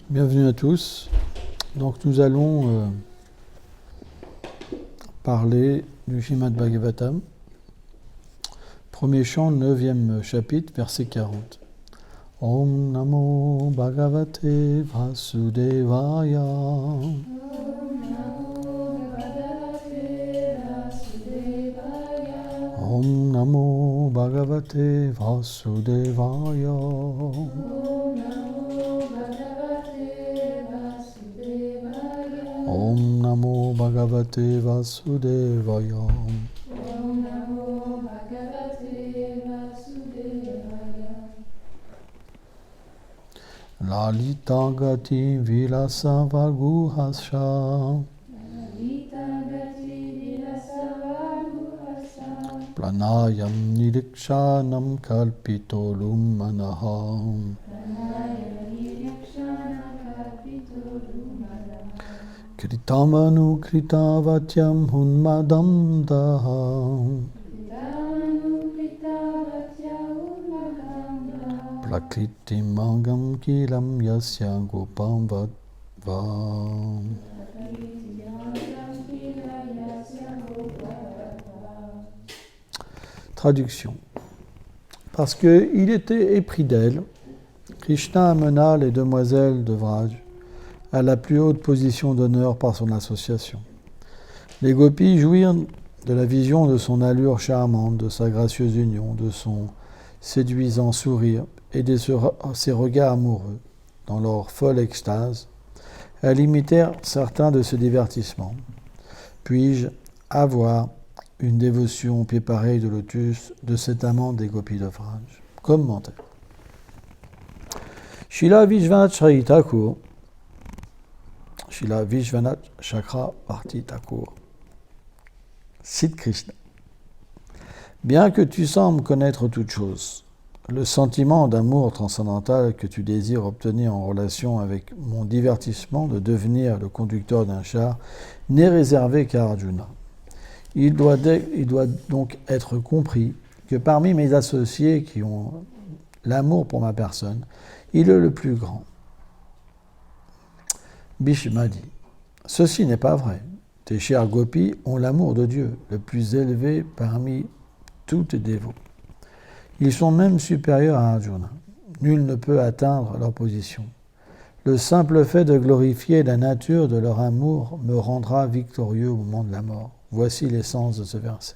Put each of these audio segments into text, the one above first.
Bienvenue à tous. Donc nous allons parler du Srimad Bhagavatam. Premier chant, 9e chapitre, verset 40. Om Namo Bhagavate Vasudevaya. Om Namo Bhagavate Vasudevaya. Om Namo Bhagavate Vasudevaya. Om Namo Bhagavate Vasudevaya. Lalita Gati Vilasa Vaguhasha. Lalita Gati Vilasavaguhasa. Planayam Nirikshanam Kalpitolum Manaham. Pranaya Nirikshana Kapitolumada. Kritamanu Kritavatyam Hunmadam Daham. Vidanu Kritavatya Umadanda. Prakritim Mangam Kilam Yasya Gopam Vadvam. Traduction. Parce qu'il était épris d'elle, Krishna amena les demoiselles de Vraj à la plus haute position d'honneur par son association. Les gopis jouirent de la vision de son allure charmante, de sa gracieuse union, de son séduisant sourire et de ses regards amoureux. Dans leur folle extase, elles imitèrent certains de ses divertissements. Puis-je avoir une dévotion au pied pareil de lotus de cet amant des gopis de Vraj? Commentaire. Srila Vishwanath Thakur, Srila Vishwanath Chakravarti Thakur cite Krishna. Bien que tu sembles connaître toute chose, le sentiment d'amour transcendantal que tu désires obtenir en relation avec mon divertissement de devenir le conducteur d'un char n'est réservé qu'à Arjuna. Il doit donc être compris que parmi mes associés qui ont l'amour pour ma personne, il est le plus grand. Bhishma dit, ceci n'est pas vrai. Tes chers gopis ont l'amour de Dieu, le plus élevé parmi tous tes dévots. Ils sont même supérieurs à Arjuna. Nul ne peut atteindre leur position. Le simple fait de glorifier la nature de leur amour me rendra victorieux au moment de la mort. Voici l'essence de ce verset.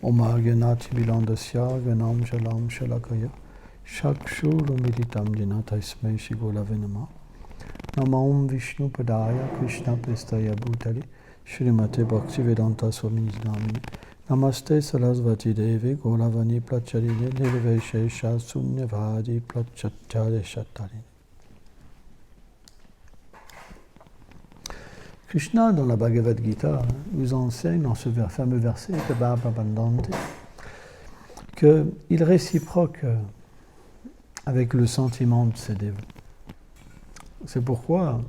Oma Ganati Vilandasya Ganam Shalam Shalakaya Shakshurumilitam Jina Taismai Shigolavenama Namaum Vishnu Padaya Krishna Prestaya Bhutali Shrimate Bhaktivedanta Swamini Namini Namaste Sarasvati Devi Golavani Placharine Nirveshesha Sunyavadi Plachatare Shatarine. Krishna, dans la Bhagavad Gita, nous enseigne dans ce fameux verset de Bhava Bandante qu'il réciproque avec le sentiment de ses dévots. C'est pourquoi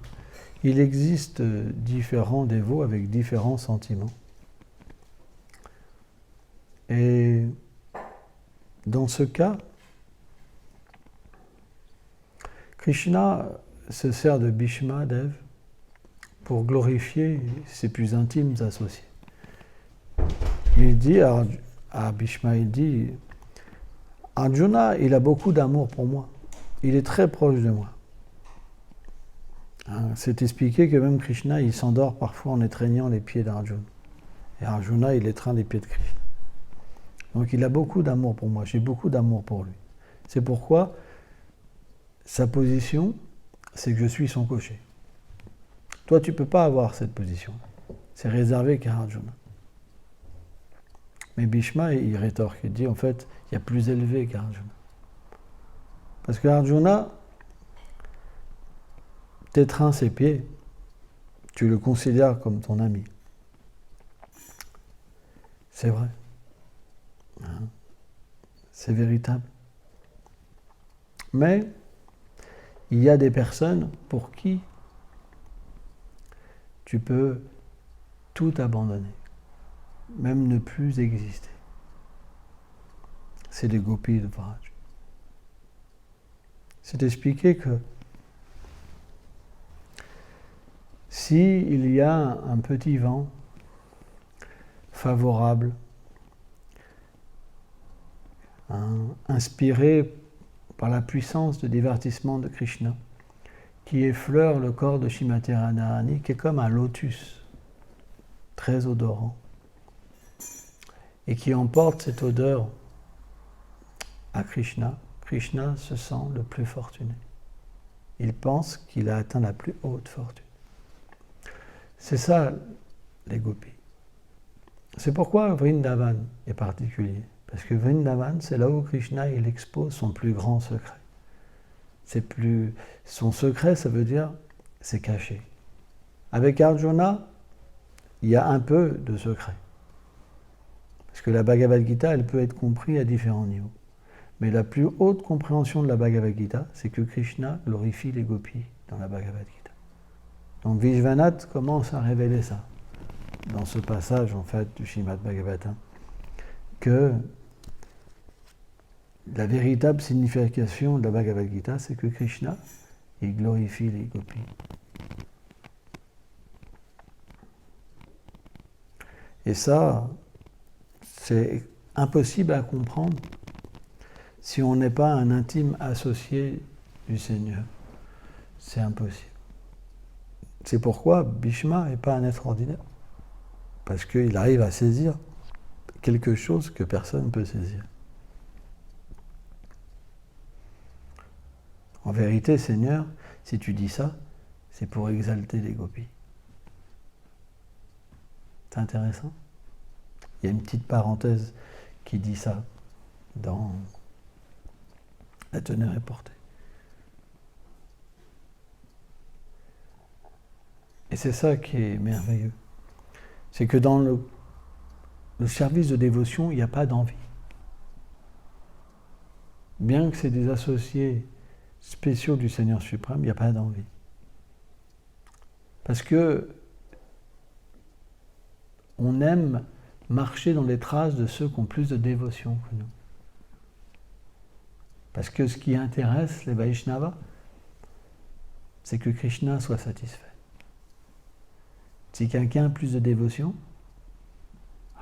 il existe différents dévots avec différents sentiments. Et dans ce cas, Krishna se sert de Bhishma Dev pour glorifier ses plus intimes associés. Il dit à Bhishma, il dit, Arjuna, il a beaucoup d'amour pour moi. Il est très proche de moi. C'est expliqué que même Krishna, il s'endort parfois en étreignant les pieds d'Arjuna. Et Arjuna, il étreint les pieds de Krishna. Donc il a beaucoup d'amour pour moi, j'ai beaucoup d'amour pour lui. C'est pourquoi sa position, c'est que je suis son cocher. Toi, tu ne peux pas avoir cette position. C'est réservé qu'à Arjuna. Mais Bhishma, il rétorque, il dit, en fait, il y a plus élevé qu'Arjuna. Parce que Arjuna t'étreint ses pieds, tu le considères comme ton ami. C'est vrai. C'est véritable. Mais il y a des personnes pour qui tu peux tout abandonner, même ne plus exister. C'est les gopis de Vraj. C'est expliqué que s'il y a un petit vent favorable, inspiré par la puissance de divertissement de Krishna, qui effleure le corps de Srimati Radharani, qui est comme un lotus, très odorant, et qui emporte cette odeur à Krishna. Krishna se sent le plus fortuné. Il pense qu'il a atteint la plus haute fortune. C'est ça, les gopis. C'est pourquoi Vrindavan est particulier. Parce que Vrindavan, c'est là où Krishna il expose son plus grand secret. Son secret, ça veut dire, c'est caché. Avec Arjuna, il y a un peu de secret. Parce que la Bhagavad Gita, elle peut être comprise à différents niveaux. Mais la plus haute compréhension de la Bhagavad Gita, c'est que Krishna glorifie les gopis dans la Bhagavad Gita. Donc Vishwanath commence à révéler ça, dans ce passage en fait du Srimad Bhagavatam, que la véritable signification de la Bhagavad Gita, c'est que Krishna, il glorifie les gopis. Et ça, c'est impossible à comprendre si on n'est pas un intime associé du Seigneur. C'est impossible. C'est pourquoi Bhishma n'est pas un être ordinaire. Parce qu'il arrive à saisir quelque chose que personne ne peut saisir. En vérité, Seigneur, si tu dis ça, c'est pour exalter les gopis. C'est intéressant. Il y a une petite parenthèse qui dit ça dans La teneur est portée. Et c'est ça qui est merveilleux. C'est que dans le service de dévotion, il n'y a pas d'envie. Bien que c'est des associés spéciaux du Seigneur suprême, il n'y a pas d'envie. Parce que on aime marcher dans les traces de ceux qui ont plus de dévotion que nous. Parce que ce qui intéresse les Vaishnavas, c'est que Krishna soit satisfait. Si quelqu'un a plus de dévotion,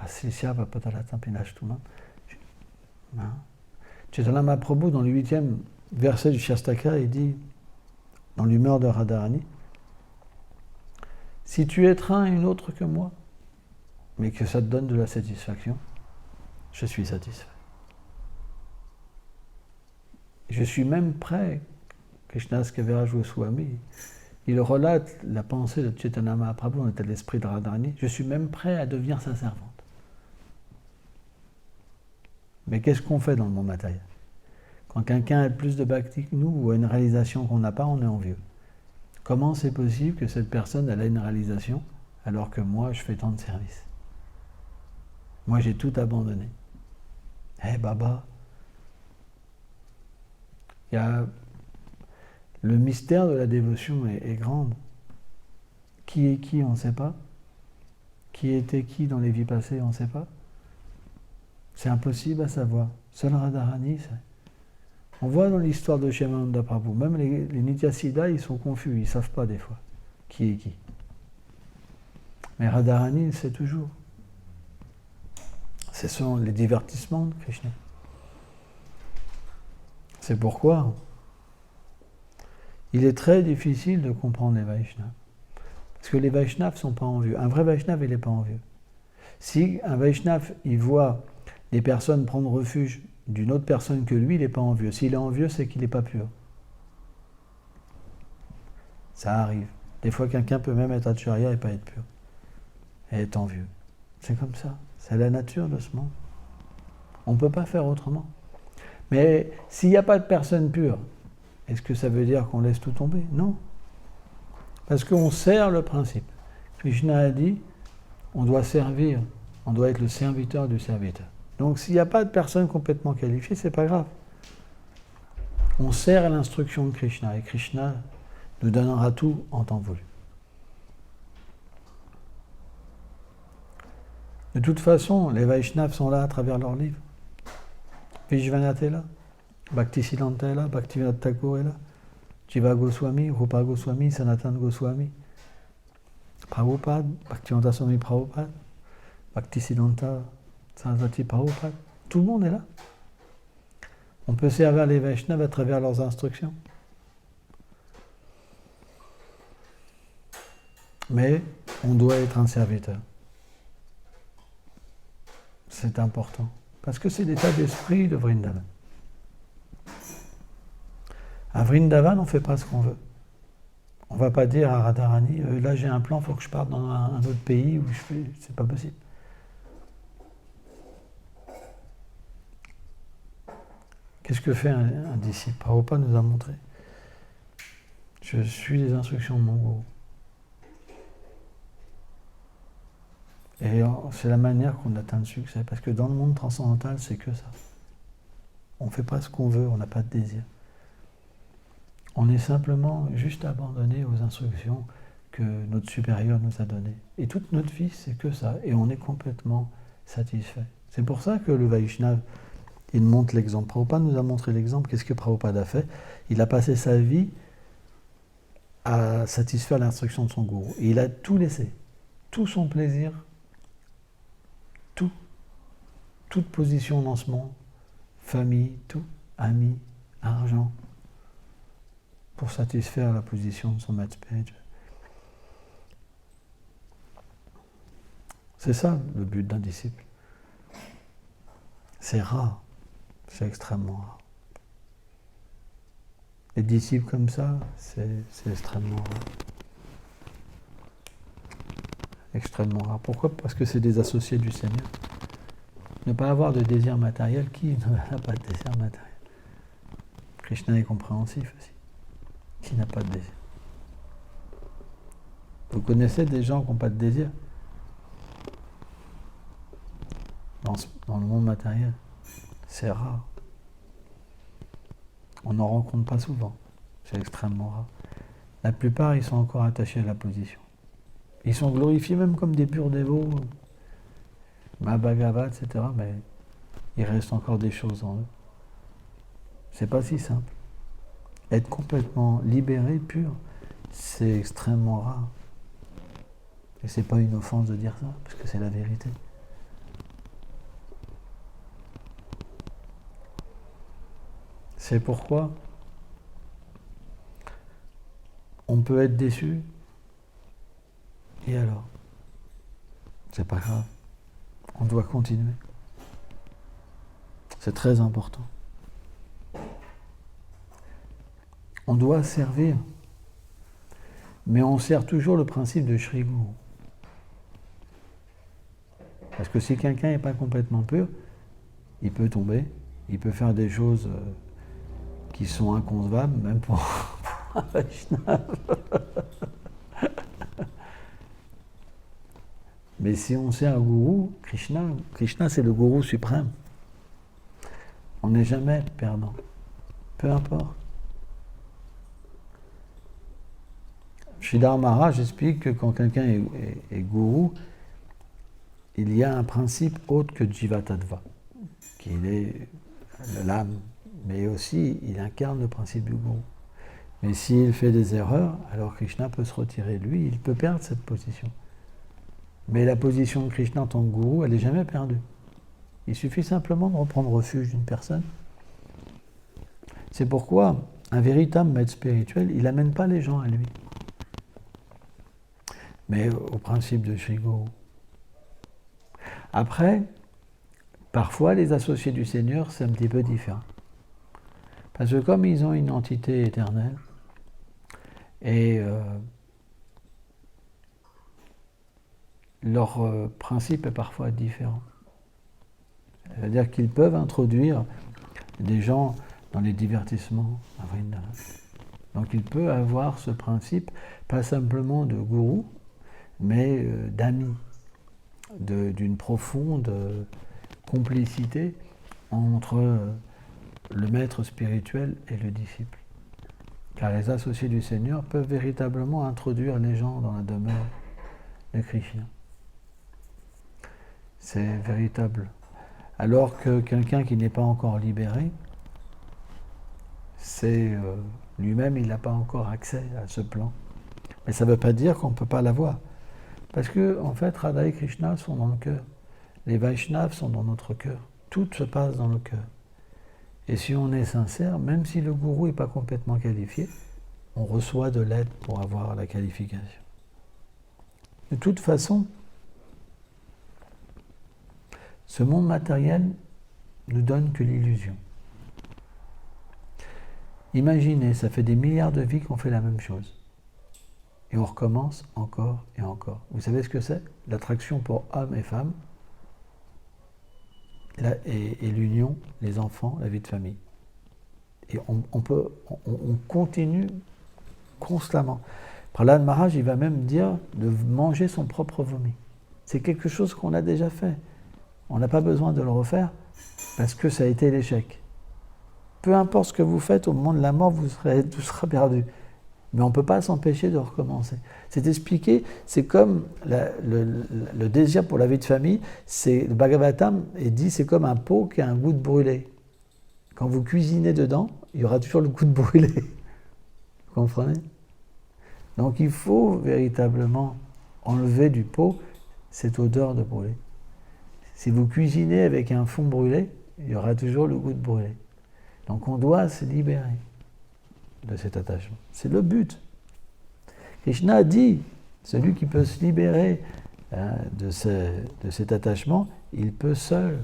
Chaitanya Mahaprabhu, dans le 8e verset du Shastaka, il dit, dans l'humeur de Radharani, si tu étreins une autre que moi, mais que ça te donne de la satisfaction, je suis satisfait. Je suis même prêt, Krishnas Kaviraj Goswami, il relate la pensée de Chaitanya Mahaprabhu, on était l'esprit de Radharani, je suis même prêt à devenir sa servante. Mais qu'est-ce qu'on fait dans le monde matériel? Quand quelqu'un a plus de bhakti que nous, ou a une réalisation qu'on n'a pas, on est envieux. Comment c'est possible que cette personne elle a une réalisation, alors que moi, je fais tant de services? Moi, j'ai tout abandonné. Baba, il y a... Le mystère de la dévotion est grand. Qui est qui, on ne sait pas. Qui était qui dans les vies passées, on ne sait pas. C'est impossible à savoir. Seul Radharani sait. On voit dans l'histoire de Shyamananda Prabhu, même les Nityasiddhas, ils sont confus, ils ne savent pas des fois qui est qui. Mais Radharani, il sait toujours. Ce sont les divertissements de Krishna. C'est pourquoi il est très difficile de comprendre les Vaishnavas. Parce que les Vaishnavas ne sont pas envieux. Un vrai Vaishnava, il n'est pas envieux. Si un Vaishnava, il voit des personnes prendre refuge d'une autre personne que lui, il n'est pas envieux. S'il est envieux, c'est qu'il n'est pas pur. Ça arrive. Des fois, quelqu'un peut même être acharya et pas être pur. Et être envieux. C'est comme ça. C'est la nature de ce monde. On ne peut pas faire autrement. Mais s'il n'y a pas de personne pure, est-ce que ça veut dire qu'on laisse tout tomber? Non. Parce qu'on sert le principe. Krishna a dit, on doit servir, on doit être le serviteur du serviteur. Donc s'il n'y a pas de personne complètement qualifiée, c'est pas grave. On sert à l'instruction de Krishna et Krishna nous donnera tout en temps voulu. De toute façon, les Vaishnavas sont là à travers leurs livres. Vishwanath est là, Bhaktisiddhanta est là, Bhaktivinoda Thakur est là, Jiva Goswami, Rupa Goswami, Sanatan Goswami, Prabhupada, Bhaktivedanta Swami Prabhupada, Bhaktisiddhanta Sarasvati Prabhupada, tout le monde est là. On peut servir les Vaishnavas à travers leurs instructions. Mais on doit être un serviteur. C'est important. Parce que c'est l'état d'esprit de Vrindavan. À Vrindavan, on ne fait pas ce qu'on veut. On ne va pas dire à Radharani, là j'ai un plan, il faut que je parte dans un autre pays où je fais. C'est pas possible. Qu'est-ce que fait un disciple? Prabhupada nous a montré. Je suis les instructions de mon gourou. Et c'est la manière qu'on atteint le succès. Parce que dans le monde transcendantal, c'est que ça. On ne fait pas ce qu'on veut, on n'a pas de désir. On est simplement juste abandonné aux instructions que notre supérieur nous a données. Et toute notre vie, c'est que ça. Et on est complètement satisfait. C'est pour ça que le Vaishnava, il montre l'exemple. Prabhupada nous a montré l'exemple. Qu'est-ce que Prabhupada a fait? Il a passé sa vie à satisfaire l'instruction de son gourou. Et il a tout laissé. Tout son plaisir, toute position dans ce monde, famille, tout, amis, argent, pour satisfaire la position de son maître spirituel. C'est ça le but d'un disciple. C'est rare, c'est extrêmement rare. Les disciples comme ça, c'est extrêmement rare. Extrêmement rare. Pourquoi? Parce que c'est des associés du Seigneur. Ne pas avoir de désir matériel, qui n'a pas de désir matériel? Krishna est compréhensif aussi. Qui n'a pas de désir? Vous connaissez des gens qui n'ont pas de désir dans le monde matériel? C'est rare. On n'en rencontre pas souvent. C'est extrêmement rare. La plupart, ils sont encore attachés à la position. Ils sont glorifiés même comme des purs dévots, Bhagavad, etc. Mais il reste encore des choses en eux. C'est pas si simple. Être complètement libéré, pur, c'est extrêmement rare. Et c'est pas une offense de dire ça, parce que c'est la vérité. C'est pourquoi on peut être déçu. Et alors? C'est pas grave. On doit continuer. C'est très important. On doit servir. Mais on sert toujours le principe de Shri Guru. Parce que si quelqu'un n'est pas complètement pur, il peut tomber, il peut faire des choses qui sont inconcevables, même pour un Vaishnava. Mais si on sert un gourou, Krishna c'est le gourou suprême. On n'est jamais perdant. Peu importe. Sridhar Maharaj explique que quand quelqu'un est gourou, il y a un principe autre que Jiva Tattva, qu'il est l'âme, mais aussi il incarne le principe du gourou. Mais s'il fait des erreurs, alors Krishna peut se retirer. Lui, il peut perdre cette position. Mais la position de Krishna en tant que gourou, elle n'est jamais perdue. Il suffit simplement de reprendre refuge d'une personne. C'est pourquoi un véritable maître spirituel, il n'amène pas les gens à lui, mais au principe de Shri Guru. Après, parfois les associés du Seigneur, c'est un petit peu différent. Parce que comme ils ont une entité éternelle, et leur principe est parfois différent. C'est-à-dire qu'ils peuvent introduire des gens dans les divertissements à Vrindavan. Donc il peut avoir ce principe, pas simplement de gourou, mais d'ami, d'une profonde complicité entre le maître spirituel et le disciple. Car les associés du Seigneur peuvent véritablement introduire les gens dans la demeure de Krishna. C'est véritable. Alors que quelqu'un qui n'est pas encore libéré, lui-même, il n'a pas encore accès à ce plan. Mais ça ne veut pas dire qu'on ne peut pas l'avoir. Parce que, en fait, Radha et Krishna sont dans le cœur. Les Vaishnavas sont dans notre cœur. Tout se passe dans le cœur. Et si on est sincère, même si le gourou n'est pas complètement qualifié, on reçoit de l'aide pour avoir la qualification. De toute façon, ce monde matériel ne donne que l'illusion. Imaginez, ça fait des milliards de vies qu'on fait la même chose. Et on recommence encore et encore. Vous savez ce que c'est? L'attraction pour hommes et femmes, et l'union, les enfants, la vie de famille. Et on continue constamment. Prahlad Maharaj, il va même dire de manger son propre vomi. C'est quelque chose qu'on a déjà fait. On n'a pas besoin de le refaire parce que ça a été l'échec. Peu importe ce que vous faites, au moment de la mort, tout sera perdu. Mais on ne peut pas s'empêcher de recommencer. C'est expliqué, c'est comme le désir pour la vie de famille, le Bhagavatam est dit, c'est comme un pot qui a un goût de brûlé. Quand vous cuisinez dedans, il y aura toujours le goût de brûlé. Vous comprenez? Donc il faut véritablement enlever du pot cette odeur de brûlé. Si vous cuisinez avec un fond brûlé, il y aura toujours le goût de brûlé. Donc on doit se libérer de cet attachement. C'est le but. Krishna a dit, celui qui peut se libérer de cet attachement, il peut seul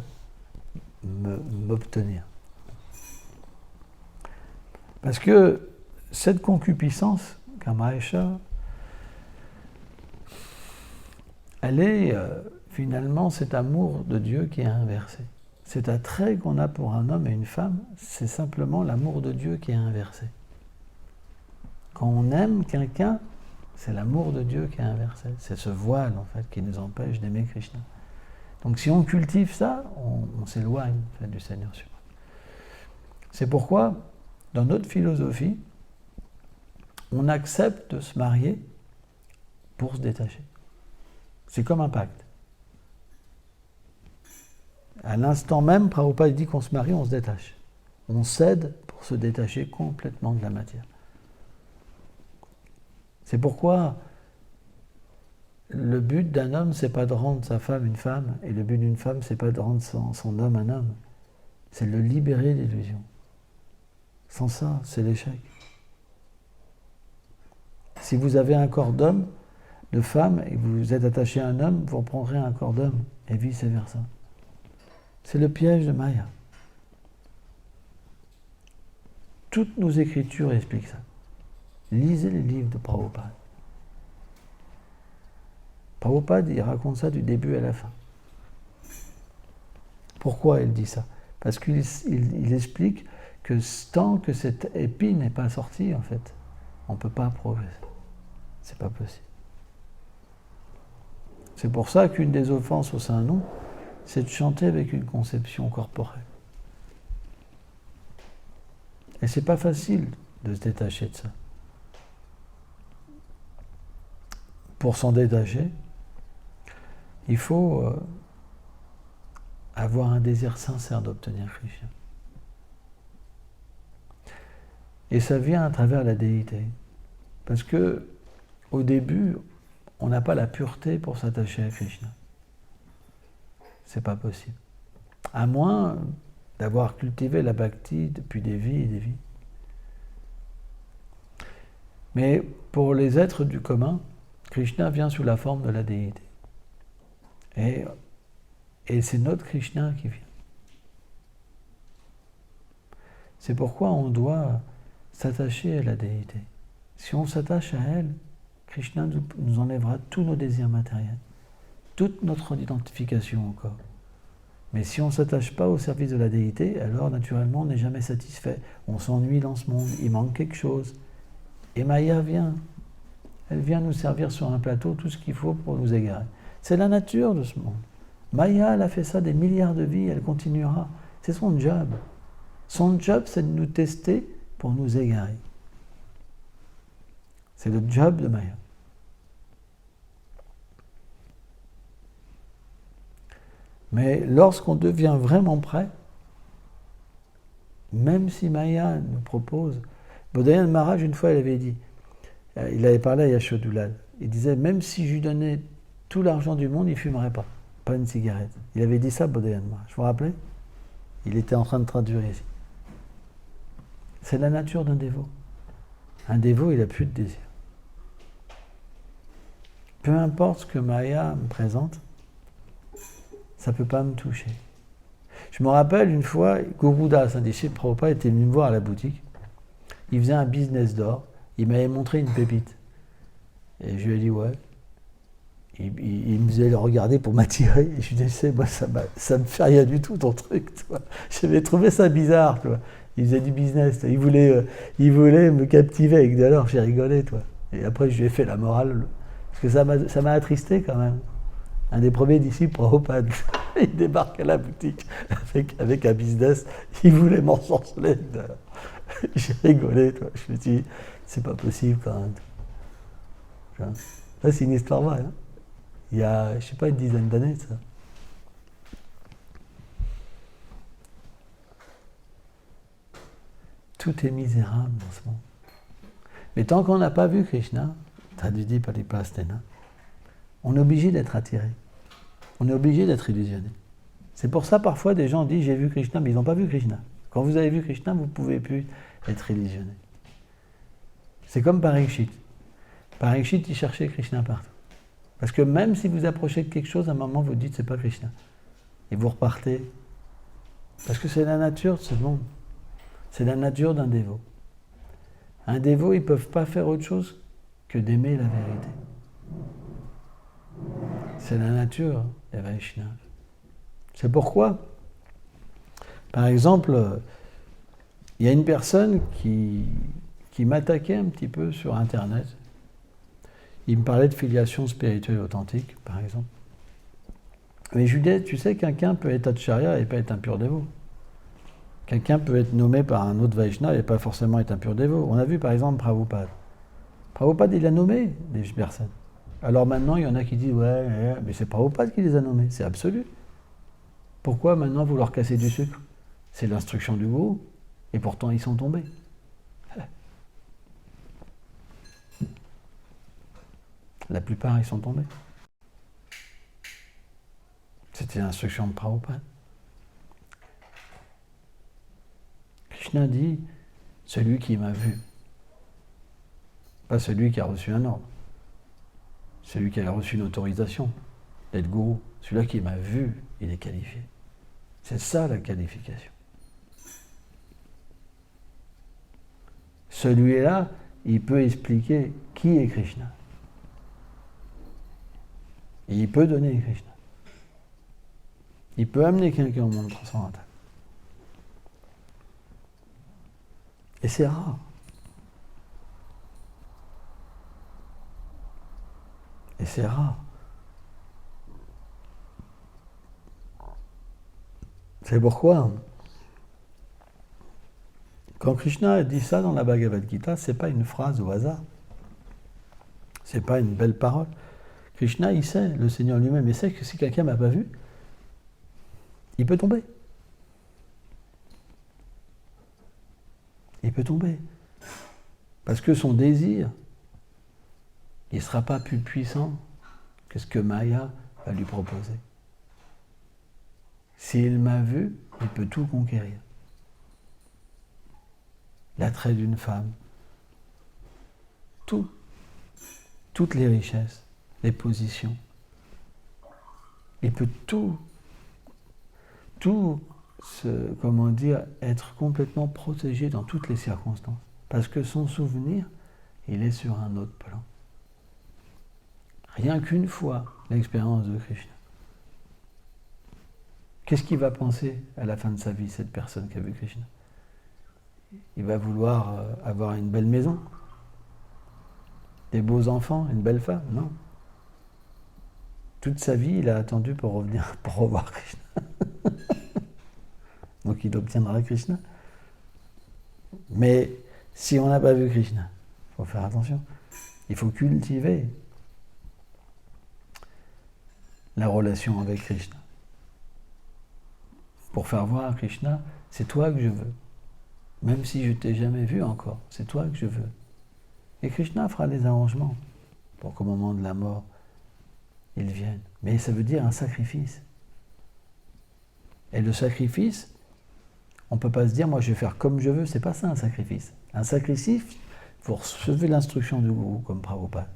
m'obtenir. Parce que cette concupiscence, Kamaesha, elle est finalement cet amour de Dieu qui est inversé. Cet attrait qu'on a pour un homme et une femme, c'est simplement l'amour de Dieu qui est inversé. Quand on aime quelqu'un, c'est l'amour de Dieu qui est inversé. C'est ce voile, en fait, qui nous empêche d'aimer Krishna. Donc si on cultive ça, on s'éloigne en fait, du Seigneur suprême. C'est pourquoi, dans notre philosophie, on accepte de se marier pour se détacher. C'est comme un pacte. À l'instant même, Prabhupada dit qu'on se marie, on se détache. On cède pour se détacher complètement de la matière. C'est pourquoi le but d'un homme, c'est pas de rendre sa femme une femme, et le but d'une femme, c'est pas de rendre son homme un homme. C'est de le libérer d'illusion. Sans ça, c'est l'échec. Si vous avez un corps d'homme, de femme, et que vous êtes attaché à un homme, vous reprendrez un corps d'homme, et vice-versa. C'est le piège de Maya. Toutes nos écritures expliquent ça. Lisez les livres de Prabhupada. Prabhupada, il raconte ça du début à la fin. Pourquoi il dit ça? Parce qu'il explique que tant que cette épine n'est pas sortie, en fait, on ne peut pas progresser. C'est pas possible. C'est pour ça qu'une des offenses au Saint-Nom, c'est de chanter avec une conception corporelle. Et c'est pas facile de se détacher de ça. Pour s'en détacher, il faut avoir un désir sincère d'obtenir Krishna. Et ça vient à travers la déité. Parce que, au début, on n'a pas la pureté pour s'attacher à Krishna. C'est pas possible. À moins d'avoir cultivé la bhakti depuis des vies et des vies. Mais pour les êtres du commun, Krishna vient sous la forme de la déité. Et c'est notre Krishna qui vient. C'est pourquoi on doit s'attacher à la déité. Si on s'attache à elle, Krishna nous enlèvera tous nos désirs matériels, toute notre identification encore. Mais si on ne s'attache pas au service de la déité, alors naturellement on n'est jamais satisfait. On s'ennuie dans ce monde, il manque quelque chose. Et Maya vient. Elle vient nous servir sur un plateau tout ce qu'il faut pour nous égarer. C'est la nature de ce monde. Maya, elle a fait ça des milliards de vies, elle continuera. C'est son job. Son job, c'est de nous tester pour nous égarer. C'est le job de Maya. Mais lorsqu'on devient vraiment prêt, même si Maya nous propose... Bodhayan Maharaj, une fois, il avait dit, il avait parlé à Yashodhulal, il disait, même si je lui donnais tout l'argent du monde, il ne fumerait pas une cigarette. Il avait dit ça, Bodhayan Maharaj. Vous vous rappelez? Il était en train de traduire ici. C'est la nature d'un dévot. Un dévot, il n'a plus de désir. Peu importe ce que Maya me présente, ça ne peut pas me toucher. Je me rappelle une fois, Guru Das, un disciple Prabhupada, était venu me voir à la boutique. Il faisait un business d'or. Il m'avait montré une pépite. Et je lui ai dit, ouais. Il me faisait le regarder pour m'attirer. Et je lui disais, moi, ça me fait rien du tout, ton truc. Tu vois. J'avais trouvé ça bizarre. Tu vois. Il faisait du business. Il voulait me captiver avec de l'or. J'ai rigolé. Toi. Et après, je lui ai fait la morale. Parce que ça m'a attristé quand même. Un des premiers disciples, Prabhupada, il débarque à la boutique avec un business. Il voulait m'ensorceler avec de l'or. J'ai rigolé. Toi. Je me suis dit, c'est pas possible quand même. Ça, c'est une histoire vraie. Hein. Il y a, je sais pas, une dizaine d'années, ça. Tout est misérable dans ce monde. Mais tant qu'on n'a pas vu Krishna, traduit par les Plastena, on est obligé d'être attiré. On est obligé d'être illusionné. C'est pour ça, parfois, des gens disent, j'ai vu Krishna, mais ils n'ont pas vu Krishna. Quand vous avez vu Krishna, vous ne pouvez plus être illusionné. C'est comme Parikshit. Parikshit, il cherchait Krishna partout. Parce que même si vous approchez de quelque chose, à un moment, vous dites, c'est pas Krishna. Et vous repartez. Parce que c'est la nature de ce monde. C'est la nature d'un dévot. Un dévot, ils ne peuvent pas faire autre chose que d'aimer la vérité. C'est la nature des Vaishnavas. C'est pourquoi, par exemple, il y a une personne qui m'attaquait un petit peu sur Internet. Il me parlait de filiation spirituelle authentique, par exemple. Mais je lui disais, tu sais, quelqu'un peut être acharya et pas être un pur dévot. Quelqu'un peut être nommé par un autre Vaishnava et pas forcément être un pur dévot. On a vu par exemple Prabhupada. Prabhupada, il a nommé des personnes. Alors maintenant, il y en a qui disent, ouais, mais c'est Prabhupada qui les a nommés, c'est absolu. Pourquoi maintenant vous leur cassez du sucre? C'est l'instruction du gourou, et pourtant ils sont tombés. La plupart, ils sont tombés. C'était l'instruction de Prabhupada. Krishna dit, celui qui m'a vu, pas celui qui a reçu un ordre, celui qui a reçu une autorisation d'être gourou, celui-là qui m'a vu, il est qualifié. C'est ça la qualification. Celui-là, il peut expliquer qui est Krishna. Et il peut donner Krishna. Il peut amener quelqu'un au monde transcendantal. Et c'est rare. Et c'est rare. C'est pourquoi, quand Krishna a dit ça dans la Bhagavad Gita, ce n'est pas une phrase au hasard. Ce n'est pas une belle parole. Krishna, il sait, le Seigneur lui-même, il sait que si quelqu'un ne m'a pas vu, il peut tomber. Il peut tomber. Parce que son désir, il ne sera pas plus puissant que ce que Maya va lui proposer. S'il m'a vu, il peut tout conquérir. L'attrait d'une femme, tout, toutes les richesses, les positions. Il peut tout être complètement protégé dans toutes les circonstances. Parce que son souvenir, il est sur un autre plan. Rien qu'une fois, l'expérience de Krishna. Qu'est-ce qu'il va penser à la fin de sa vie, cette personne qui a vu Krishna? Il va vouloir avoir une belle maison, des beaux enfants, une belle femme, non. Toute sa vie, il a attendu pour revenir, pour revoir Krishna. Donc il obtiendra Krishna. Mais si on n'a pas vu Krishna, il faut faire attention. Il faut cultiver la relation avec Krishna. Pour faire voir à Krishna, c'est toi que je veux. Même si je ne t'ai jamais vu encore, c'est toi que je veux. Et Krishna fera les arrangements pour qu'au moment de la mort, il vienne. Mais ça veut dire un sacrifice. Et le sacrifice, on ne peut pas se dire, moi je vais faire comme je veux, c'est pas ça un sacrifice. Un sacrifice, vous recevez l'instruction du gourou, comme Prabhupada.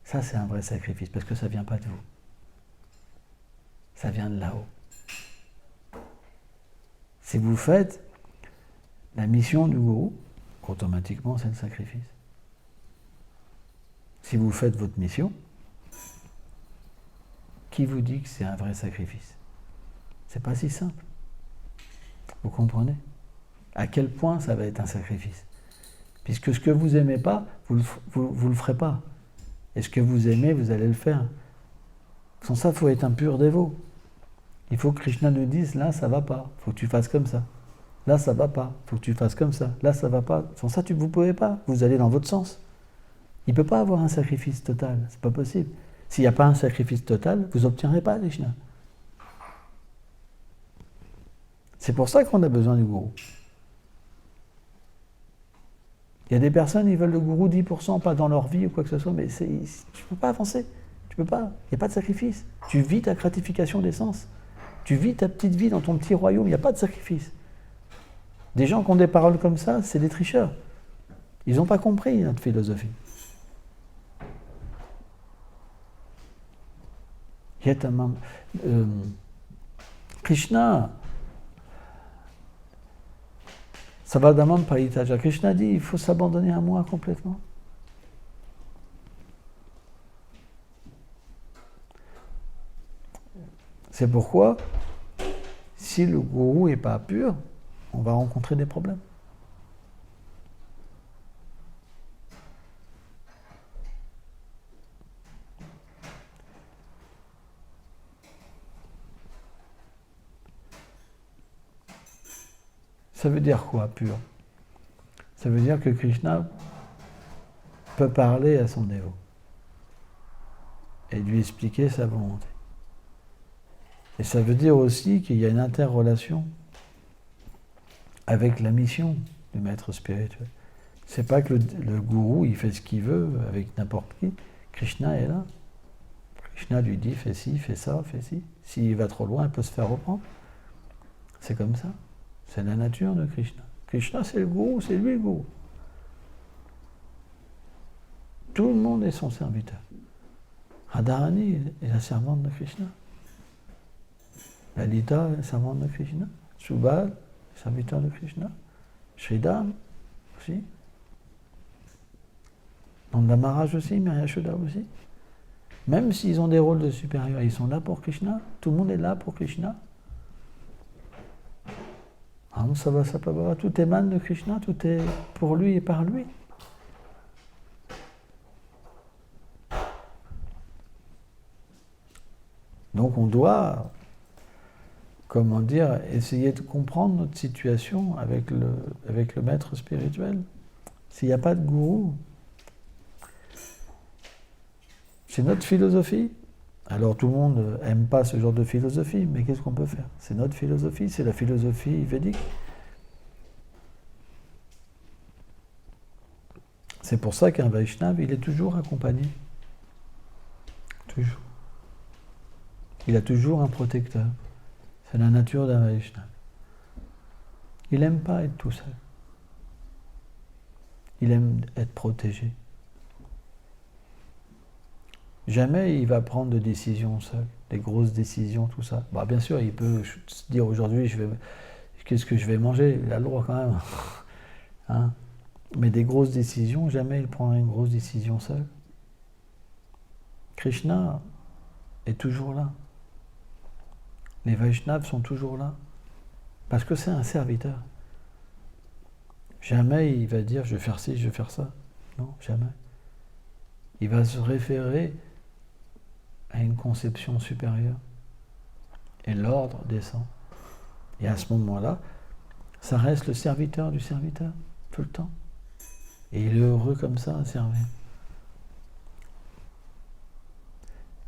Ça c'est un vrai sacrifice, parce que ça ne vient pas de vous. Ça vient de là-haut. Si vous faites la mission du gourou, automatiquement c'est le sacrifice. Si vous faites votre mission, qui vous dit que c'est un vrai sacrifice? C'est pas si simple. Vous comprenez? À quel point ça va être un sacrifice? Puisque ce que vous n'aimez pas, vous le ferez pas. Et ce que vous aimez, vous allez le faire. Sans ça, il faut être un pur dévot. Il faut que Krishna nous dise, là, ça va pas, il faut que tu fasses comme ça. Là, ça va pas, il faut que tu fasses comme ça. Là, ça va pas. Sans ça, vous ne pouvez pas. Vous allez dans votre sens. Il ne peut pas avoir un sacrifice total. C'est pas possible. S'il n'y a pas un sacrifice total, vous n'obtiendrez pas Krishna. C'est pour ça qu'on a besoin du gourou. Il y a des personnes, ils veulent le gourou 10%, pas dans leur vie ou quoi que ce soit, mais tu ne peux pas avancer. Tu peux pas. Il n'y a pas de sacrifice. Tu vis ta gratification des sens. Tu vis ta petite vie dans ton petit royaume, il n'y a pas de sacrifice. Des gens qui ont des paroles comme ça, c'est des tricheurs. Ils n'ont pas compris notre philosophie. Krishna, Savadamam Paritaja, Krishna dit, il faut s'abandonner à moi complètement. C'est pourquoi, si le gourou n'est pas pur, on va rencontrer des problèmes. Ça veut dire quoi, pur? Ça veut dire que Krishna peut parler à son dévot et lui expliquer sa volonté. Et ça veut dire aussi qu'il y a une interrelation avec la mission du maître spirituel. C'est pas que le gourou, il fait ce qu'il veut avec n'importe qui. Krishna est là. Krishna lui dit, fais ci, fais ça, fais ci. S'il va trop loin, il peut se faire reprendre. C'est comme ça. C'est la nature de Krishna. Krishna, c'est le gourou, c'est lui le gourou. Tout le monde est son serviteur. Radharani est la servante de Krishna. Lalita est la servante de Krishna. Subal, serviteur de Krishna. Sridham aussi. Nanda Maharaj aussi, Maya Yashoda aussi. Même s'ils ont des rôles de supérieurs, ils sont là pour Krishna. Tout le monde est là pour Krishna. Tout émane de Krishna, tout est pour lui et par lui. Donc on doit, comment dire, essayer de comprendre notre situation avec le maître spirituel. S'il n'y a pas de gourou, c'est notre philosophie. Alors tout le monde n'aime pas ce genre de philosophie, mais qu'est-ce qu'on peut faire? C'est notre philosophie, c'est la philosophie védique. C'est pour ça qu'un Vaishnava, il est toujours accompagné. Toujours. Il a toujours un protecteur. C'est la nature d'un Vaishnava. Il n'aime pas être tout seul. Il aime être protégé. Jamais il va prendre de décisions seul, des grosses décisions, tout ça. Bah, bien sûr, il peut se dire aujourd'hui, qu'est-ce que je vais manger? Il a le droit quand même. Hein? Mais des grosses décisions, jamais il prendra une grosse décision seul. Krishna est toujours là. Les Vaishnavas sont toujours là. Parce que c'est un serviteur. Jamais il va dire je vais faire ci, je vais faire ça. Non, jamais. Il va se référer à une conception supérieure. Et l'ordre descend. Et à ce moment-là, Ça reste le serviteur du serviteur, tout le temps. Et il est heureux comme ça à servir.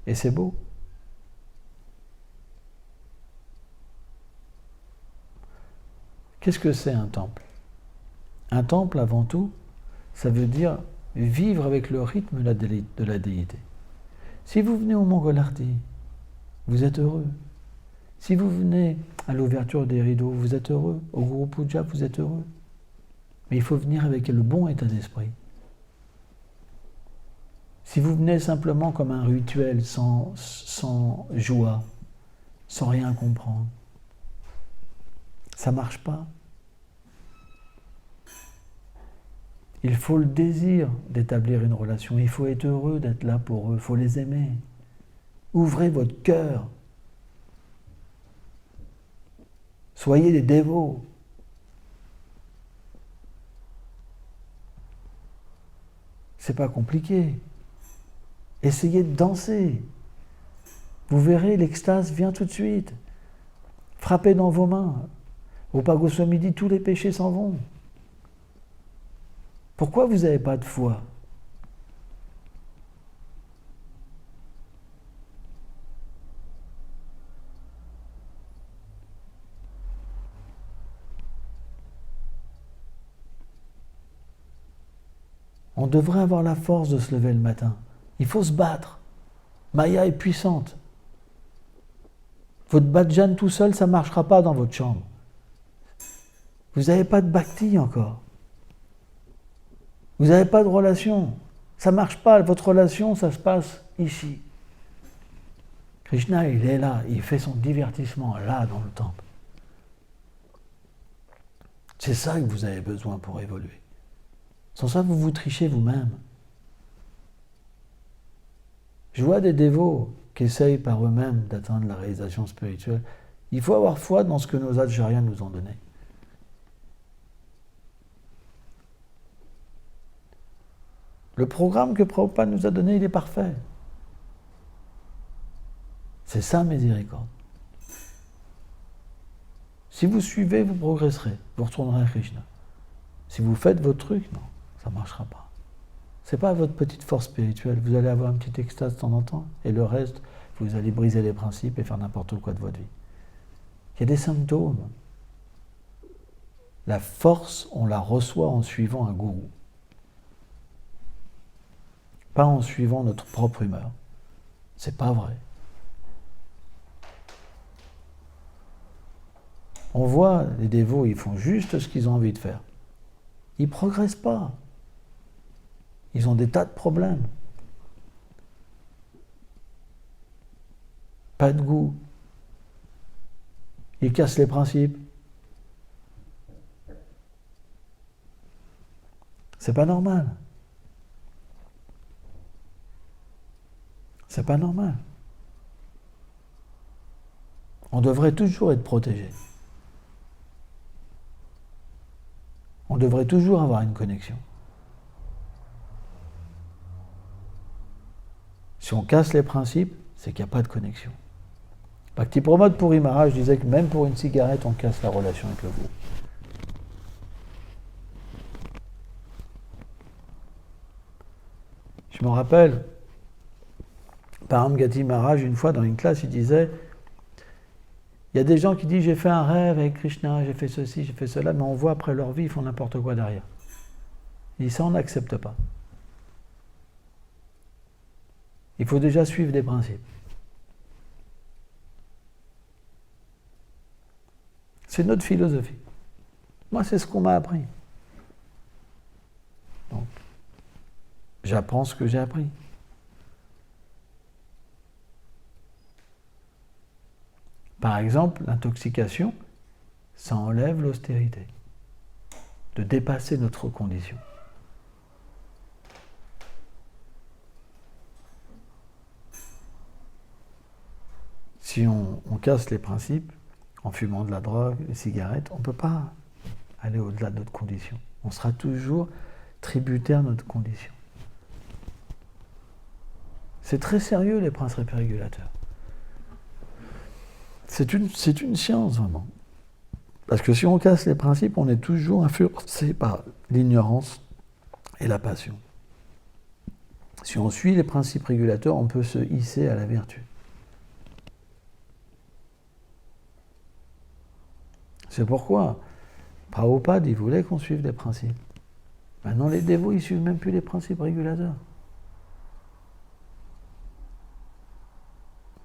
Et c'est beau. Qu'est-ce que c'est un temple? Un temple, avant tout, ça veut dire vivre avec le rythme de la déité. Si vous venez au Mangolati, vous êtes heureux. Si vous venez à l'ouverture des rideaux, vous êtes heureux. Au Guru Puja, vous êtes heureux. Mais il faut venir avec le bon état d'esprit. Si vous venez simplement comme un rituel, sans joie, sans rien comprendre, ça ne marche pas. Il faut le désir d'établir une relation. Il faut être heureux d'être là pour eux. Il faut les aimer. Ouvrez votre cœur. Soyez des dévots. C'est pas compliqué. Essayez de danser. Vous verrez, l'extase vient tout de suite. Frappez dans vos mains. Rupa Goswami dit, tous les péchés s'en vont. Pourquoi vous n'avez pas de foi? On devrait avoir la force de se lever le matin. Il faut se battre. Maya est puissante. Votre bhajan tout seul, ça ne marchera pas dans votre chambre. Vous n'avez pas de bhakti encore. Vous n'avez pas de relation. Ça ne marche pas. Votre relation, ça se passe ici. Krishna, il est là. Il fait son divertissement là, dans le temple. C'est ça que vous avez besoin pour évoluer. Sans ça, vous vous trichez vous-même. Je vois des dévots qui essayent par eux-mêmes d'atteindre la réalisation spirituelle. Il faut avoir foi dans ce que nos acharyas nous ont donné. Le programme que Prabhupada nous a donné, il est parfait. C'est sa miséricorde. Si vous suivez, vous progresserez. Vous retournerez à Krishna. Si vous faites votre truc, non, ça ne marchera pas. Ce n'est pas votre petite force spirituelle. Vous allez avoir une petite extase de temps en temps, et le reste, vous allez briser les principes et faire n'importe quoi de votre vie. Il y a des symptômes. La force, on la reçoit en suivant un gourou. Pas en suivant notre propre humeur. C'est pas vrai. On voit les dévots, ils font juste ce qu'ils ont envie de faire. Ils ne progressent pas. Ils ont des tas de problèmes. Pas de goût. Ils cassent les principes. C'est pas normal. C'est pas normal. On devrait toujours être protégé. On devrait toujours avoir une connexion. Si on casse les principes, c'est qu'il n'y a pas de connexion. Bhakti Pramod Puri Maharaj disait que même pour une cigarette, on casse la relation avec le goût. Je me rappelle, Param Gati Maharaj, une fois dans une classe, il disait, il y a des gens qui disent, j'ai fait un rêve avec Krishna, j'ai fait ceci, j'ai fait cela, mais on voit après leur vie, ils font n'importe quoi derrière. Il dit, ça, on n'accepte pas. Il faut déjà suivre des principes. C'est notre philosophie. Moi, c'est ce qu'on m'a appris. Donc, j'apprends ce que j'ai appris. Par exemple, l'intoxication, ça enlève l'austérité, de dépasser notre condition. Si on casse les principes, en fumant de la drogue, des cigarettes, on ne peut pas aller au-delà de notre condition. On sera toujours tributaire de notre condition. C'est très sérieux, les principes régulateurs. C'est une science, vraiment. Parce que si on casse les principes, on est toujours influencé par l'ignorance et la passion. Si on suit les principes régulateurs, on peut se hisser à la vertu. C'est pourquoi Prabhupada, il voulait qu'on suive les principes. Maintenant, les dévots, ils ne suivent même plus les principes régulateurs.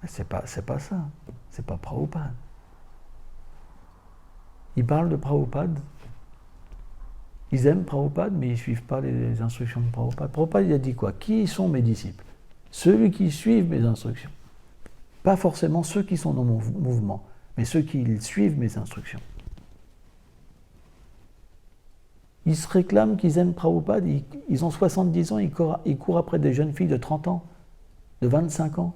Mais c'est pas ça. C'est pas Prabhupada. Ils parlent de Prabhupada. Ils aiment Prabhupada, mais ils ne suivent pas les instructions de Prabhupada. Prabhupada, il a dit quoi? Qui sont mes disciples? Ceux qui suivent mes instructions. Pas forcément ceux qui sont dans mon mouvement, mais ceux qui suivent mes instructions. Ils se réclament qu'ils aiment Prabhupada, ils ont 70 ans, ils courent après des jeunes filles de 30 ans, de 25 ans.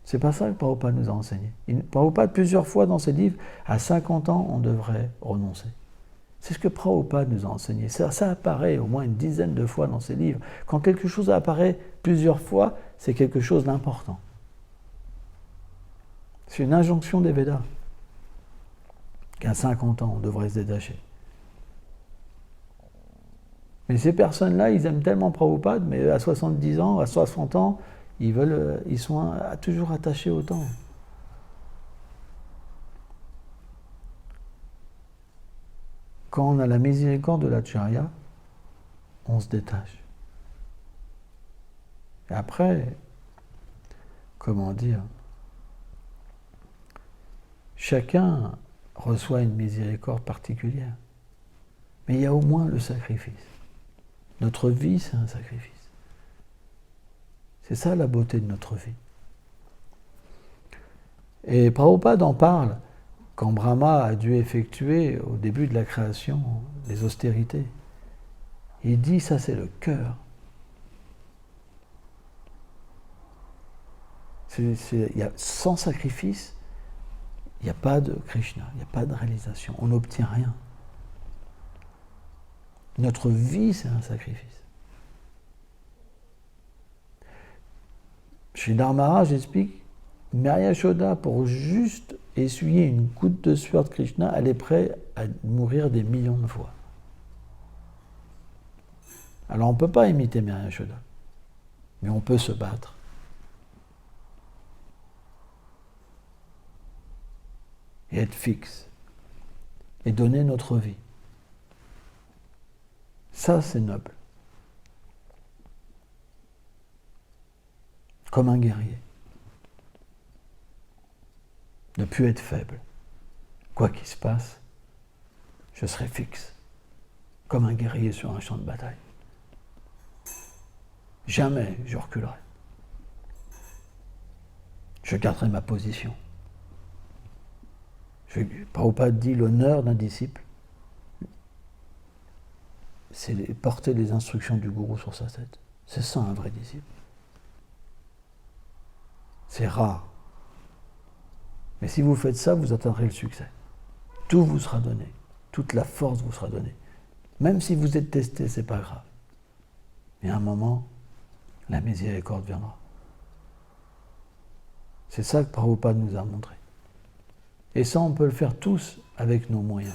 C'est pas ça que Prabhupada nous a enseigné. Prabhupada, plusieurs fois dans ses livres, à 50 ans, on devrait renoncer. C'est ce que Prabhupada nous a enseigné. Ça apparaît au moins une dizaine de fois dans ses livres. Quand quelque chose apparaît plusieurs fois, c'est quelque chose d'important. C'est une injonction des Védas. Qu'à 50 ans, on devrait se détacher. Mais ces personnes-là, ils aiment tellement Prabhupada, mais à 70 ans, à 60 ans, ils sont toujours attachés au temps. Quand on a la miséricorde de l'Acharya, on se détache. Et après, comment dire, chacun reçoit une miséricorde particulière. Mais il y a au moins le sacrifice. Notre vie, c'est un sacrifice. C'est ça la beauté de notre vie. Et Prabhupada en parle quand Brahma a dû effectuer au début de la création les austérités. Il dit ça c'est le cœur. Sans sacrifice, il n'y a pas de Krishna, il n'y a pas de réalisation, on n'obtient rien. Notre vie c'est un sacrifice. Chez Dharmaraj, j'explique, Maya Yashoda, pour juste essuyer une goutte de sueur de Krishna, elle est prête à mourir des millions de fois. Alors on ne peut pas imiter Maya Yashoda, mais on peut se battre. Et être fixe. Et donner notre vie. Ça, c'est noble. Comme un guerrier. Ne plus être faible. Quoi qu'il se passe, je serai fixe. Comme un guerrier sur un champ de bataille. Jamais je reculerai. Je garderai ma position. Prabhupada dit l'honneur d'un disciple, c'est porter les instructions du gourou sur sa tête. C'est ça un vrai disciple. C'est rare. Mais si vous faites ça, vous atteindrez le succès. Tout vous sera donné. Toute la force vous sera donnée. Même si vous êtes testé, c'est pas grave. Mais à un moment, la miséricorde viendra. C'est ça que Prabhupada nous a montré. Et ça, on peut le faire tous avec nos moyens.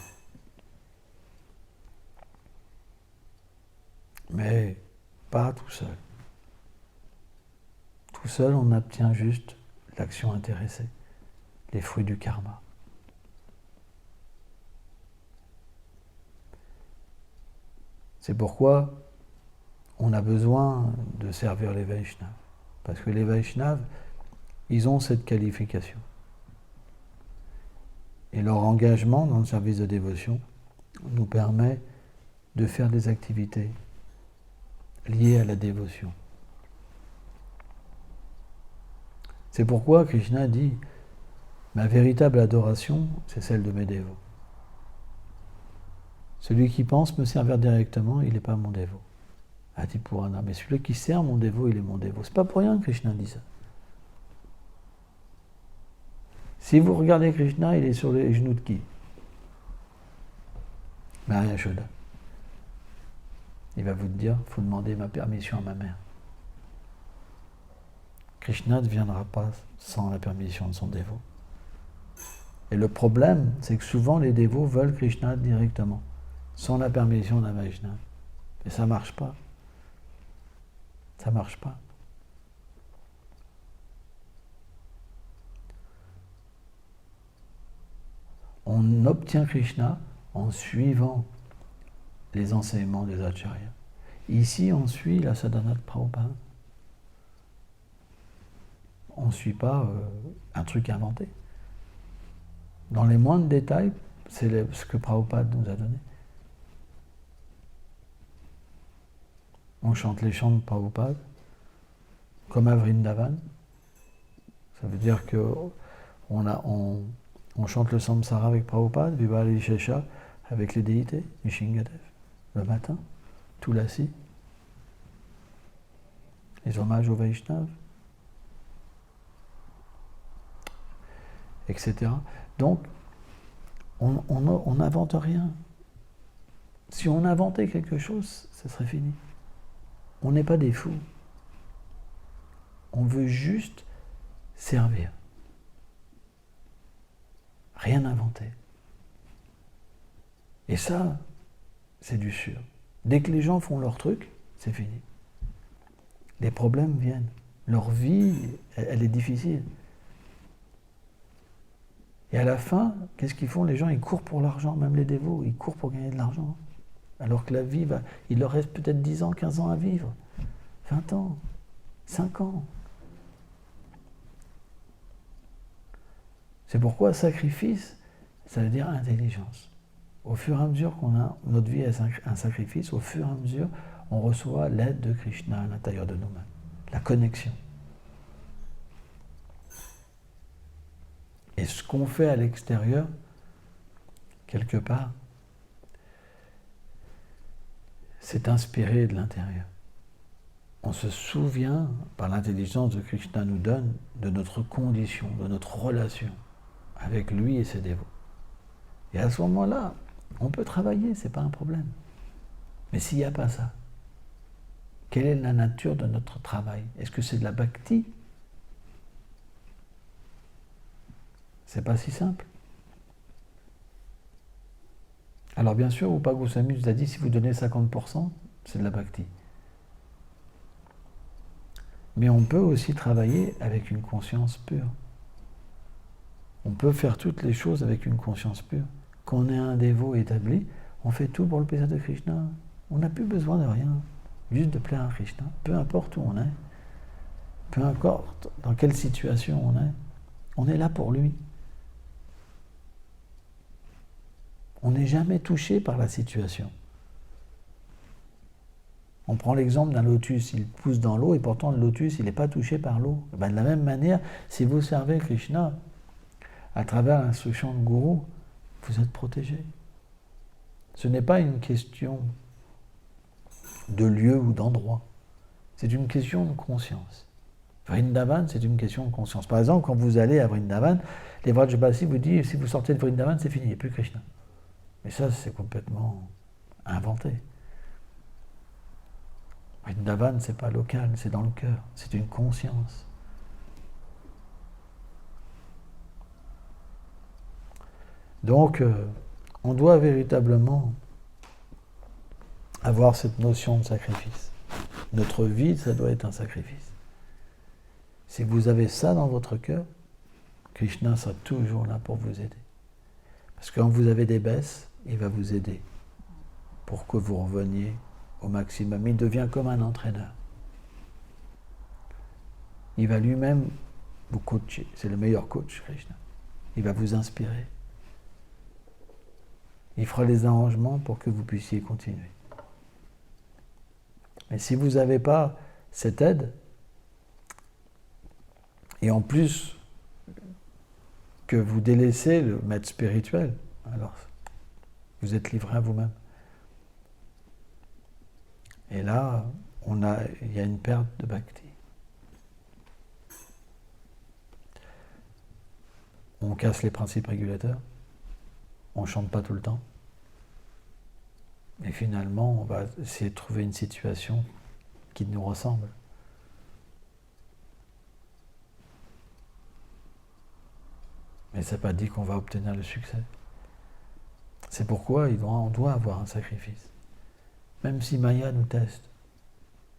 Mais pas tout seul. Tout seul, on obtient juste l'action intéressée, les fruits du karma. C'est pourquoi on a besoin de servir les Vaishnavas. Parce que les Vaishnavas, ils ont cette qualification. Et leur engagement dans le service de dévotion nous permet de faire des activités liées à la dévotion. C'est pourquoi Krishna dit « Ma véritable adoration, c'est celle de mes dévots. Celui qui pense me servir directement, il n'est pas mon dévot. » Adi Purana. Mais celui qui sert mon dévot, il est mon dévot. C'est pas pour rien que Krishna dit ça. Si vous regardez Krishna, il est sur les genoux de qui? Maya Yashoda. Il va vous dire, il faut demander ma permission à ma mère. Krishna ne viendra pas sans la permission de son dévot. Et le problème, c'est que souvent les dévots veulent Krishna directement, sans la permission d'un Vaishnava. Et ça ne marche pas. Ça ne marche pas. On obtient Krishna en suivant les enseignements des acharyas. Ici, on suit la sadhana de Prabhupada. On ne suit pas un truc inventé. Dans les moindres détails, c'est ce que Prabhupada nous a donné. On chante les chants de Prabhupada, comme à Vrindavan. Ça veut dire qu'on chante le samsara avec Prabhupada, Vibhali Shesha avec les déités, Nishingadev, le matin, Tulasi, les hommages aux Vaishnavas, etc. Donc, on n'invente rien. Si on inventait quelque chose, ce serait fini. On n'est pas des fous. On veut juste servir. Rien inventer. Et ça, c'est du sûr. Dès que les gens font leur truc, c'est fini. Les problèmes viennent. Leur vie, elle est difficile. Et à la fin, qu'est-ce qu'ils font? Les gens, ils courent pour l'argent, même les dévots, ils courent pour gagner de l'argent. Alors que la vie, il leur reste peut-être 10 ans, 15 ans à vivre, 20 ans, 5 ans. C'est pourquoi sacrifice, ça veut dire intelligence. Au fur et à mesure qu'on a, notre vie est un sacrifice, au fur et à mesure, on reçoit l'aide de Krishna à l'intérieur de nous-mêmes, la connexion. Et ce qu'on fait à l'extérieur, quelque part, c'est inspiré de l'intérieur. On se souvient, par l'intelligence que Krishna nous donne, de notre condition, de notre relation avec lui et ses dévots. Et à ce moment-là, on peut travailler, ce n'est pas un problème. Mais s'il n'y a pas ça, quelle est la nature de notre travail? Est-ce que c'est de la bhakti? C'est pas si simple. Alors bien sûr, Rupa Goswami nous a dit, si vous donnez 50%, c'est de la bhakti. Mais on peut aussi travailler avec une conscience pure. On peut faire toutes les choses avec une conscience pure. Quand on est un dévot établi, on fait tout pour le plaisir de Krishna. On n'a plus besoin de rien, juste de plaire à Krishna. Peu importe où on est, peu importe dans quelle situation on est là pour lui. On n'est jamais touché par la situation. On prend l'exemple d'un lotus, il pousse dans l'eau et pourtant le lotus, il n'est pas touché par l'eau. De la même manière, si vous servez Krishna à travers l'instruction de Gourou, vous êtes protégé. Ce n'est pas une question de lieu ou d'endroit. C'est une question de conscience. Vrindavan, c'est une question de conscience. Par exemple, quand vous allez à Vrindavan, les Vrajabasi vous disent, si vous sortez de Vrindavan, c'est fini, il n'y a plus Krishna. Mais ça, c'est complètement inventé. Vrindavan, c'est pas local, c'est dans le cœur, c'est une conscience. Donc, on doit véritablement avoir cette notion de sacrifice. Notre vie, ça doit être un sacrifice. Si vous avez ça dans votre cœur, Krishna sera toujours là pour vous aider. Parce que quand vous avez des baisses, il va vous aider pour que vous reveniez au maximum. Il devient comme un entraîneur. Il va lui-même vous coacher. C'est le meilleur coach, Krishna. Il va vous inspirer. Il fera les arrangements pour que vous puissiez continuer. Mais si vous n'avez pas cette aide, et en plus que vous délaissez le maître spirituel, alors vous êtes livré à vous-même. Et là, il y a une perte de bhakti. On casse les principes régulateurs, on ne chante pas tout le temps, et finalement, on va essayer de trouver une situation qui nous ressemble. Mais ça n'a pas dit qu'on va obtenir le succès. C'est pourquoi on doit avoir un sacrifice. Même si Maya nous teste,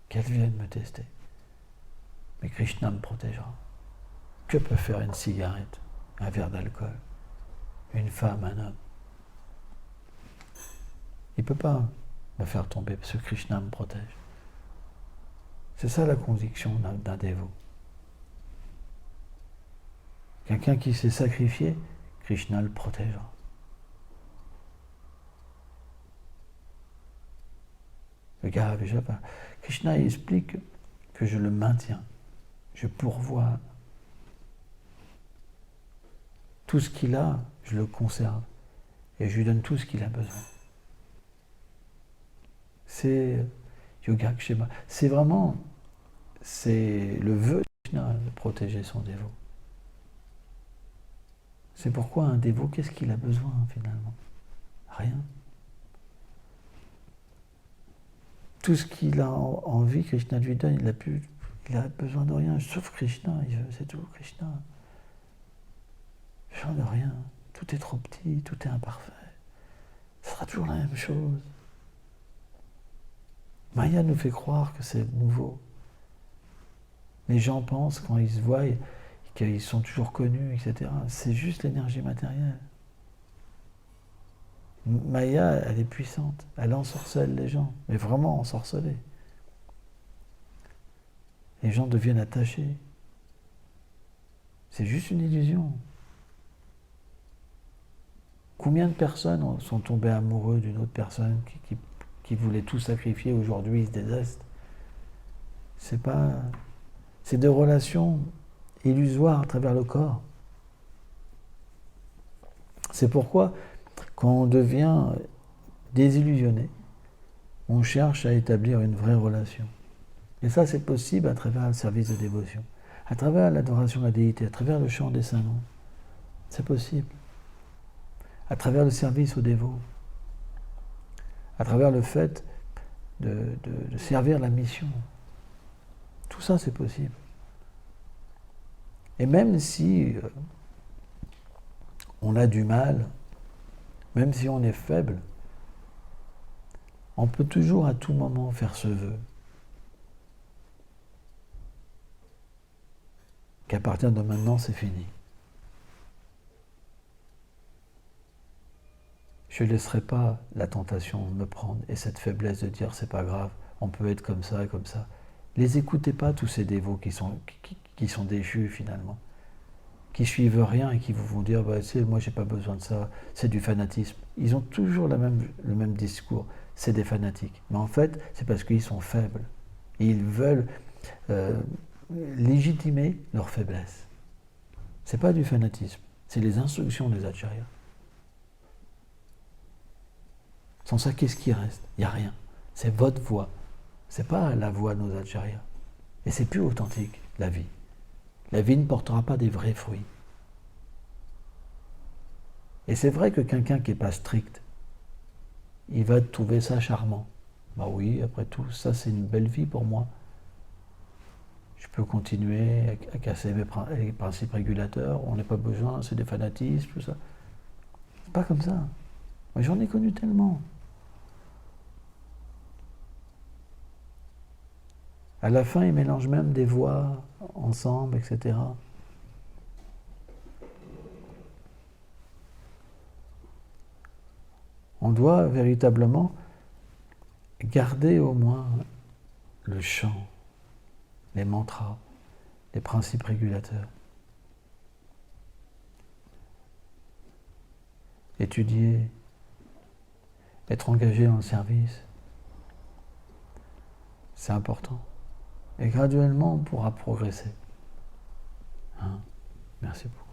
qu'elle vienne me tester. Mais Krishna me protégera. Que peut faire une cigarette, un verre d'alcool, une femme, un homme? Il ne peut pas me faire tomber parce que Krishna me protège. C'est ça la conviction d'un dévot. Quelqu'un qui s'est sacrifié, Krishna le protégera. Le gars, Krishna explique que je le maintiens, je pourvois. Tout ce qu'il a, je le conserve et je lui donne tout ce qu'il a besoin. C'est Yoga-kshema. C'est le vœu de Krishna de protéger son dévot. C'est pourquoi un dévot, qu'est-ce qu'il a besoin finalement? Rien. Tout ce qu'il a envie, Krishna lui donne, il a besoin de rien, sauf Krishna, c'est tout, Krishna. Besoin de rien, tout est trop petit, tout est imparfait. Ce sera toujours la même chose. Maya nous fait croire que c'est nouveau. Les gens pensent, quand ils se voient, qu'ils sont toujours connus, etc. C'est juste l'énergie matérielle. Maya, elle est puissante, elle ensorcelle les gens, mais vraiment ensorcelée. Les gens deviennent attachés. C'est juste une illusion. Combien de personnes sont tombées amoureux d'une autre personne qui voulait tout sacrifier, aujourd'hui ils se désestent? C'est des relations illusoires à travers le corps. C'est pourquoi, quand on devient désillusionné, on cherche à établir une vraie relation. Et ça, c'est possible à travers le service de dévotion, à travers l'adoration de la déité, à travers le chant des saints noms. C'est possible. À travers le service aux dévots, à travers le fait de servir la mission. Tout ça, c'est possible. Et même si on a du mal, même si on est faible, on peut toujours à tout moment faire ce vœu. Qu'à partir de maintenant, c'est fini. Je ne laisserai pas la tentation me prendre et cette faiblesse de dire c'est pas grave, on peut être comme ça et comme ça. Les écoutez pas, tous ces dévots qui sont déchus finalement, qui suivent rien et qui vous vont dire bah, moi j'ai pas besoin de ça, c'est du fanatisme. Ils ont toujours le même discours, c'est des fanatiques. Mais en fait, c'est parce qu'ils sont faibles. Et ils veulent légitimer leur faiblesse. C'est pas du fanatisme, c'est les instructions des acharyas. Sans ça, qu'est-ce qui reste? Il n'y a rien. C'est votre voix. C'est pas la voix de nos acharyas. Et c'est plus authentique, la vie. La vie ne portera pas des vrais fruits. Et c'est vrai que quelqu'un qui n'est pas strict, il va trouver ça charmant. Bah oui, après tout, ça c'est une belle vie pour moi. Je peux continuer à casser les principes régulateurs, on n'a pas besoin, c'est des fanatismes, tout ça. C'est pas comme ça. Moi j'en ai connu tellement. À la fin, ils mélangent même des voix ensemble, etc. On doit véritablement garder au moins le chant, les mantras, les principes régulateurs. Étudier, être engagé dans le service, c'est important. Et graduellement, on pourra progresser. Merci beaucoup.